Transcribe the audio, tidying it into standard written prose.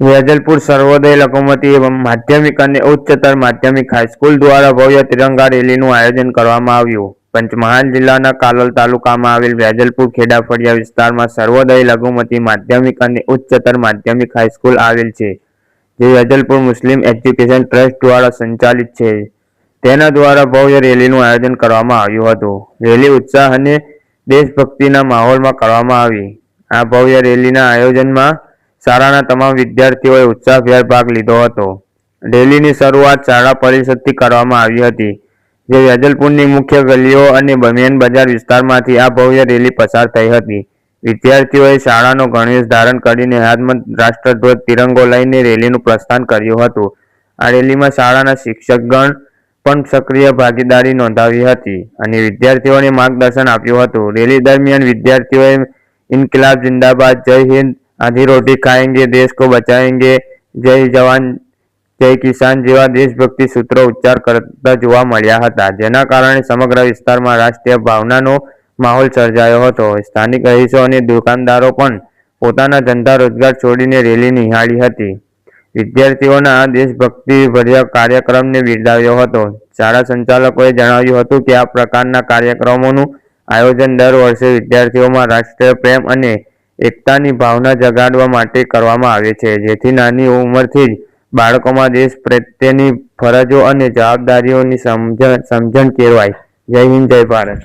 વેજલપુર સર્વોદય લઘુમતી માધ્યમિક અને ઉચ્ચતર માધ્યમિક હાઈસ્કૂલ દ્વારા ભવ્ય તિરંગા રેલીનું આયોજન કરવામાં આવ્યું। પંચમહાલ જિલ્લાના કાલોલ તાલુકામાં આવેલ વેજલપુર ખેડાફળિયા વિસ્તારમાં સર્વોદય લઘુમતી માધ્યમિક અને ઉચ્ચતર માધ્યમિક હાઈસ્કૂલ આવેલ છે, જે વેજલપુર મુસ્લિમ એજ્યુકેશન ટ્રસ્ટ દ્વારા સંચાલિત છે। તેના દ્વારા ભવ્ય રેલીનું આયોજન કરવામાં આવ્યું હતું। રેલી ઉત્સાહ અને દેશભક્તિના માહોલમાં કરવામાં આવી। આ ભવ્ય રેલીના આયોજનમાં શાળાના તમામ વિદ્યાર્થીઓએ ઉત્સાહભેર ભાગ લીધો હતો। રેલીની શરૂઆત શાળા પરિષદથી કરવામાં આવી હતી, જે વેજલપુરની મુખ્ય ગલીઓ અને મેન બજાર વિસ્તારમાંથી આ ભવ્ય રેલી પસાર થઈ હતી। વિદ્યાર્થીઓએ શાળાનો ગણવેશ ધારણ કરીને હાથમાં રાષ્ટ્રધ્વજ તિરંગો લઈને રેલીનું પ્રસ્થાન કર્યું હતું। આ રેલીમાં શાળાના શિક્ષકગણ પણ સક્રિય ભાગીદારી નોંધાવી હતી અને વિદ્યાર્થીઓને માર્ગદર્શન આપ્યું હતું। રેલી દરમિયાન વિદ્યાર્થીઓએ ઇન્કિલાબ જિંદાબાદ, જય હિન્દ, आधी रोटी खाएंगे, देश को बचाएंगे, जय जवान जय किसान જેવા દેશભક્તિ સૂત્રો ઉચ્ચાર કરતા જોવા મળ્યા હતા, જેના કારણે સમગ્ર વિસ્તારમાં રાષ્ટ્રીય ભાવનાનો માહોલ સર્જાયો હતો। સ્થાનિક રહીશો અને દુકાનદારો પણ પોતાના ધંધા રોજગાર છોડીને રેલી નિહાળી હતી। વિદ્યાર્થીઓના આ દેશભક્તિભર્યા કાર્યક્રમને બિરદાવ્યો હતો। શાળા સંચાલકોએ જણાવ્યું હતું કે આ પ્રકારના કાર્યક્રમોનું આયોજન દર વર્ષે વિદ્યાર્થીઓમાં રાષ્ટ્રીય પ્રેમ અને એકતાની ભાવના જગાડવા માટે કરવામાં આવે છે, જેથી નાની ઉંમરથી જ બાળકોમાં દેશ પ્રત્યેની ફરજો અને જવાબદારીઓની સમજણ કેળવાય। જય હિન્દ, જય ભારત।